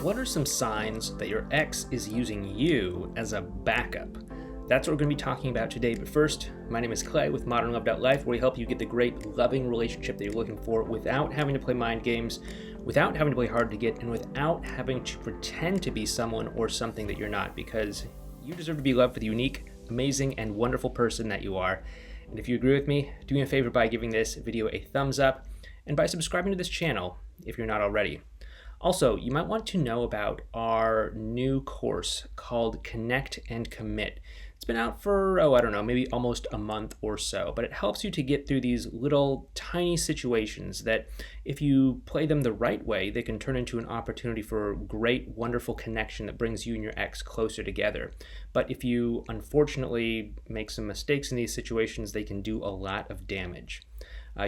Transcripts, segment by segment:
What are some signs that your ex is using you as a backup? That's what we're going to be talking about today. But first, my name is Clay with ModernLove.life, where we help you get the great, loving relationship that you're looking for without having to play mind games, without having to play hard to get, and without having to pretend to be someone or something that you're not, because you deserve to be loved for the unique, amazing, and wonderful person that you are. And if you agree with me, do me a favor by giving this video a thumbs up and by subscribing to this channel if you're not already. Also, you might want to know about our new course called Connect and Commit. It's been out for, maybe almost a month or so, but it helps you to get through these little tiny situations that if you play them the right way, they can turn into an opportunity for great, wonderful connection that brings you and your ex closer together. But if you unfortunately make some mistakes in these situations, they can do a lot of damage.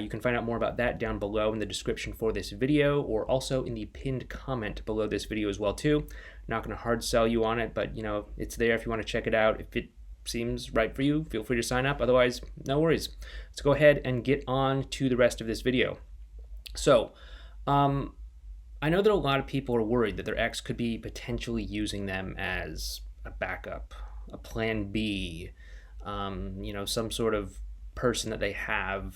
You can find out more about that down below in the description for this video, or also in the pinned comment below this video as well too. Not going to hard sell you on it, but it's there if you want to check it out. If it seems right for you, feel free to sign up. Otherwise, no worries. Let's go ahead and get on to the rest of this video. So, I know that a lot of people are worried that their ex could be potentially using them as a backup, a plan B, some sort of person that they have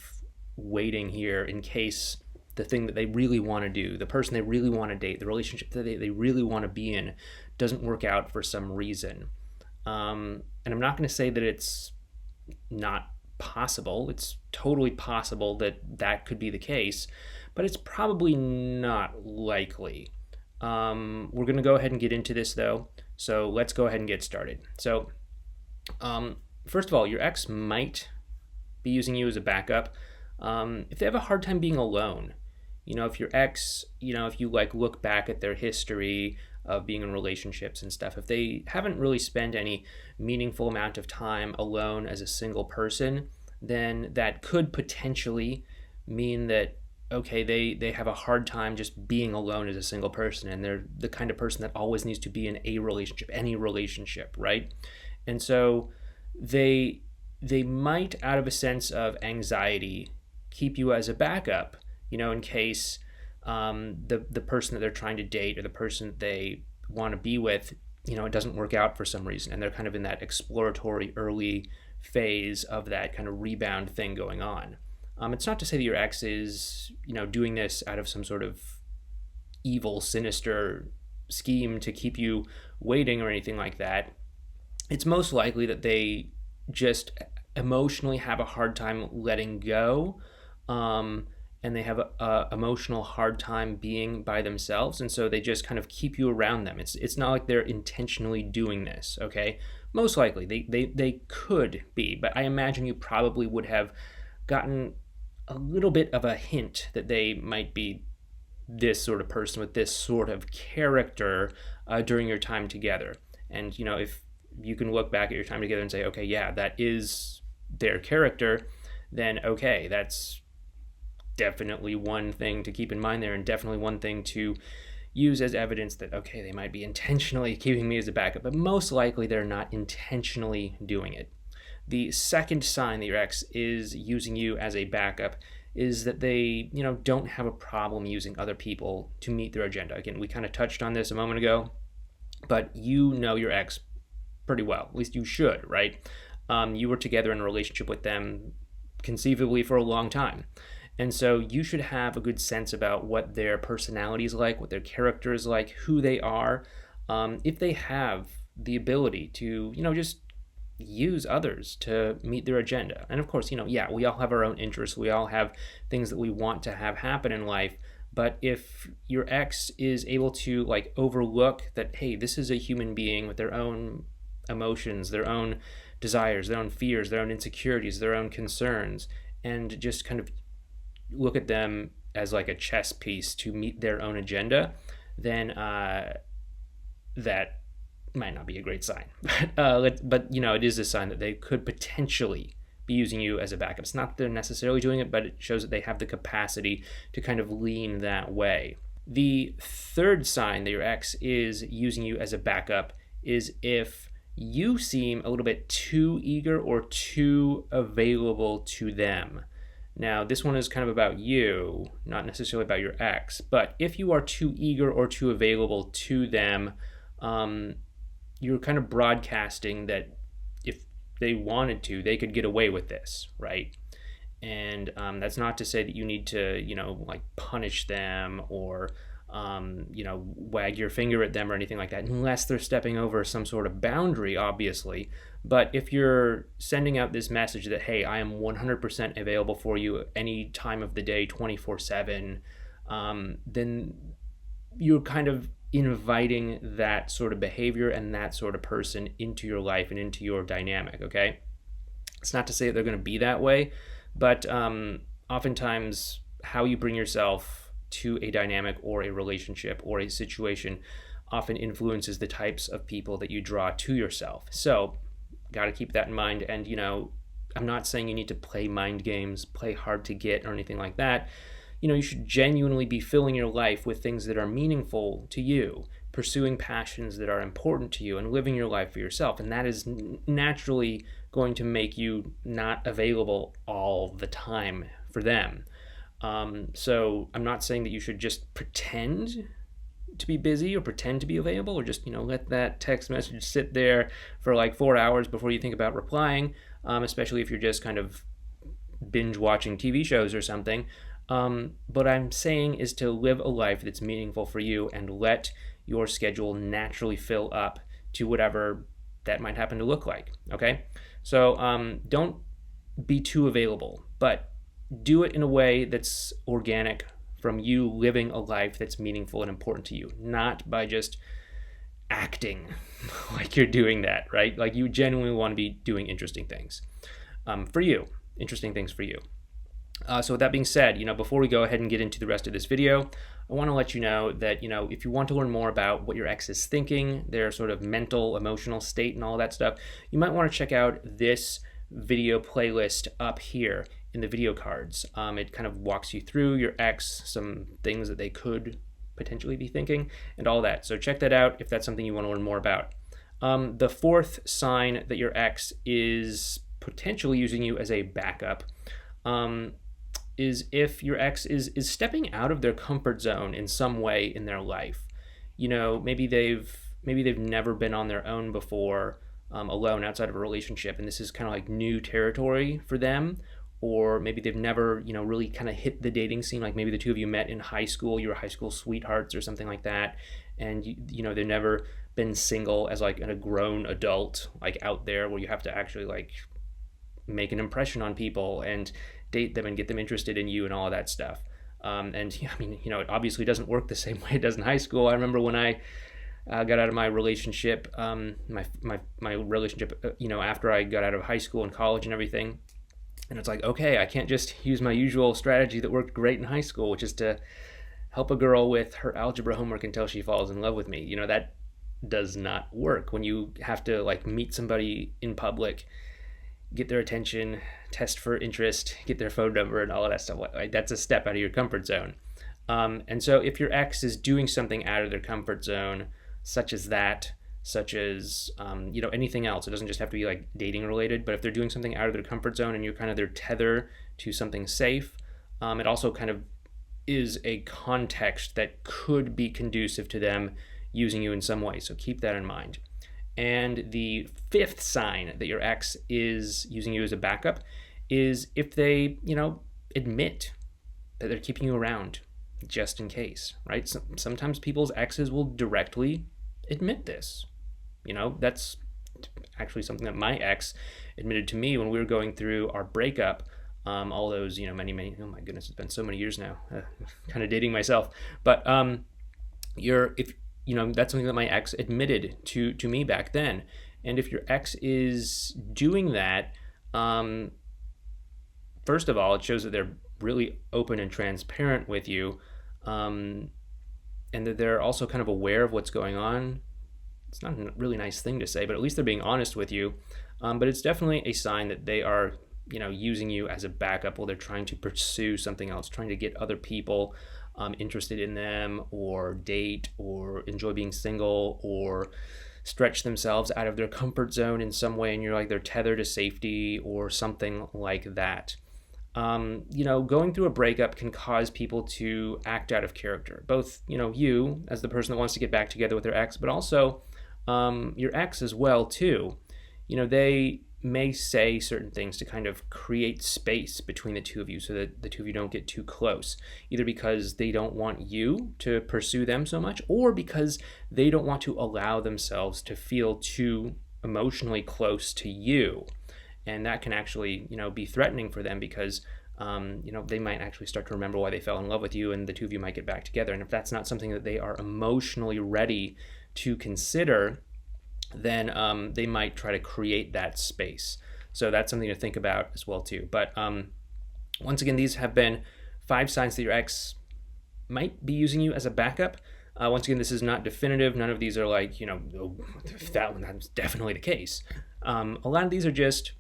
waiting here in case the thing that they really want to do, the person they really want to date, the relationship that they really want to be in doesn't work out for some reason. And I'm not going to say that it's not possible. It's totally possible that that could be the case, but it's probably not likely. We're going to go ahead and get into this though. So let's go ahead and get started. So first of all, your ex might be using you as a backup. If they have a hard time being alone, if your ex, if you look back at their history of being in relationships and stuff, if they haven't really spent any meaningful amount of time alone as a single person, then that could potentially mean that, okay, they have a hard time just being alone as a single person, and they're the kind of person that always needs to be in a relationship, any relationship, right? And so they might, out of a sense of anxiety, keep you as a backup, in case the person that they're trying to date or the person that they want to be with, it doesn't work out for some reason, and they're kind of in that exploratory early phase of that kind of rebound thing going on. It's not to say that your ex is, doing this out of some sort of evil, sinister scheme to keep you waiting or anything like that. It's most likely that they just emotionally have a hard time letting go, and they have a emotional hard time being by themselves, and so they just kind of keep you around them. It's not like they're intentionally doing this, okay? Most likely they could be, but I imagine you probably would have gotten a little bit of a hint that they might be this sort of person with this sort of character during your time together. And if you can look back at your time together and say, okay, yeah, that is their character, then okay, that's definitely one thing to keep in mind there, and definitely one thing to use as evidence that, okay, they might be intentionally keeping me as a backup, but most likely they're not intentionally doing it. The second sign that your ex is using you as a backup is that they, don't have a problem using other people to meet their agenda. Again, we kind of touched on this a moment ago, but you know your ex pretty well. At least you should, right? You were together in a relationship with them conceivably for a long time. And so you should have a good sense about what their personality is like, what their character is like, who they are, if they have the ability to, just use others to meet their agenda. And of course, we all have our own interests. We all have things that we want to have happen in life. But if your ex is able to overlook that, hey, this is a human being with their own emotions, their own desires, their own fears, their own insecurities, their own concerns, and just kind of look at them as like a chess piece to meet their own agenda, then that might not be a great sign. But it is a sign that they could potentially be using you as a backup. It's not that they're necessarily doing it, but it shows that they have the capacity to kind of lean that way. The third sign that your ex is using you as a backup is if you seem a little bit too eager or too available to them. Now, this one is kind of about you, not necessarily about your ex. But if you are too eager or too available to them, you're kind of broadcasting that if they wanted to, they could get away with this, right? And that's not to say that you need to, like punish them or, wag your finger at them or anything like that, unless they're stepping over some sort of boundary, obviously. But if you're sending out this message that, hey, I am 100% available for you any time of the day, 24/7, then you're kind of inviting that sort of behavior and that sort of person into your life and into your dynamic, okay? It's not to say that they're going to be that way, but oftentimes how you bring yourself to a dynamic or a relationship or a situation often influences the types of people that you draw to yourself. So, got to keep that in mind. And, I'm not saying you need to play mind games, play hard to get, or anything like that. You should genuinely be filling your life with things that are meaningful to you, pursuing passions that are important to you, and living your life for yourself. And that is naturally going to make you not available all the time for them. So I'm not saying that you should just pretend to be busy or pretend to be available, or just let that text message sit there for like 4 hours before you think about replying, especially if you're just kind of binge watching TV shows or something. What I'm saying is to live a life that's meaningful for you and let your schedule naturally fill up to whatever that might happen to look like, okay? So don't be too available, but do it in a way that's organic from you living a life that's meaningful and important to you, not by just acting like you're doing that, right? Like you genuinely want to be doing interesting things for you, interesting things for you. So with that being said, before we go ahead and get into the rest of this video, I want to let you know that, if you want to learn more about what your ex is thinking, their sort of mental, emotional state and all that stuff, you might want to check out this video playlist up here in the video cards. It kind of walks you through your ex, some things that they could potentially be thinking, and all that. So check that out if that's something you want to learn more about. The fourth sign that your ex is potentially using you as a backup is if your ex is stepping out of their comfort zone in some way in their life. Maybe they've never been on their own before, alone outside of a relationship, and this is kind of like new territory for them. Or maybe they've never, really kind of hit the dating scene. Like maybe the two of you met in high school, you were high school sweethearts or something like that, and they've never been single as like a grown adult, like out there where you have to actually like make an impression on people and date them and get them interested in you and all of that stuff. It obviously doesn't work the same way it does in high school. I remember when I got out of my relationship, my relationship, after I got out of high school and college and everything. And it's like, okay, I can't just use my usual strategy that worked great in high school, which is to help a girl with her algebra homework until she falls in love with me. That does not work when you have to like meet somebody in public, get their attention, test for interest, get their phone number and all of that stuff. Like that's a step out of your comfort zone. And so if your ex is doing something out of their comfort zone, such as anything else, it doesn't just have to be like dating related, but if they're doing something out of their comfort zone and you're kind of their tether to something safe, it also kind of is a context that could be conducive to them using you in some way. So keep that in mind. And the fifth sign that your ex is using you as a backup is if they, admit that they're keeping you around just in case, right? Sometimes people's exes will directly admit this. That's actually something that my ex admitted to me when we were going through our breakup. All those, many, oh my goodness, it's been so many years now, kind of dating myself. But that's something that my ex admitted to me back then. And if your ex is doing that, first of all, it shows that they're really open and transparent with you, and that they're also kind of aware of what's going on. It's not a really nice thing to say, but at least they're being honest with you. But it's definitely a sign that they are, using you as a backup while they're trying to pursue something else, trying to get other people interested in them, or date, or enjoy being single, or stretch themselves out of their comfort zone in some way, and you're like they're tethered to safety or something like that. going through a breakup can cause people to act out of character. Both, you as the person that wants to get back together with their ex, but also your ex as well too. They may say certain things to kind of create space between the two of you so that the two of you don't get too close, either because they don't want you to pursue them so much or because they don't want to allow themselves to feel too emotionally close to you. And that can actually, be threatening for them because, they might actually start to remember why they fell in love with you and the two of you might get back together. And if that's not something that they are emotionally ready to consider, then they might try to create that space. So that's something to think about as well too. But once again, these have been 5 signs that your ex might be using you as a backup. Once again, this is not definitive. None of these are like, that's definitely the case. A lot of these are just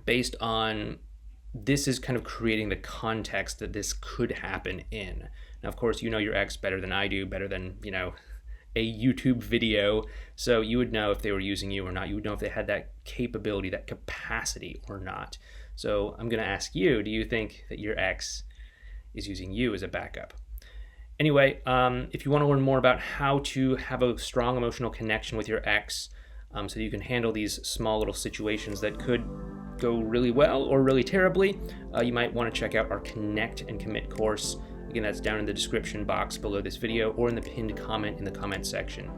based on this is kind of creating the context that this could happen in. Now, of course, you know your ex better than I do, better than, a YouTube video. So you would know if they were using you or not. You would know if they had that capability, that capacity or not. So I'm going to ask you, do you think that your ex is using you as a backup? Anyway, if you want to learn more about how to have a strong emotional connection with your ex, so you can handle these small little situations that could go really well or really terribly, you might want to check out our Connect and Commit course. Again, that's down in the description box below this video or in the pinned comment in the comment section.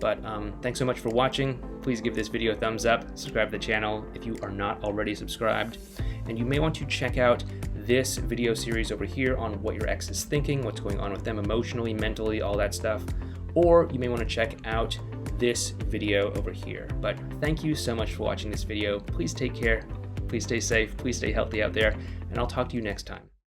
But thanks so much for watching. Please give this video a thumbs up, subscribe to the channel if you are not already subscribed. And you may want to check out this video series over here on what your ex is thinking, what's going on with them emotionally, mentally, all that stuff. Or you may want to check out this video over here. But thank you so much for watching this video. Please take care, please stay safe, please stay healthy out there, and I'll talk to you next time.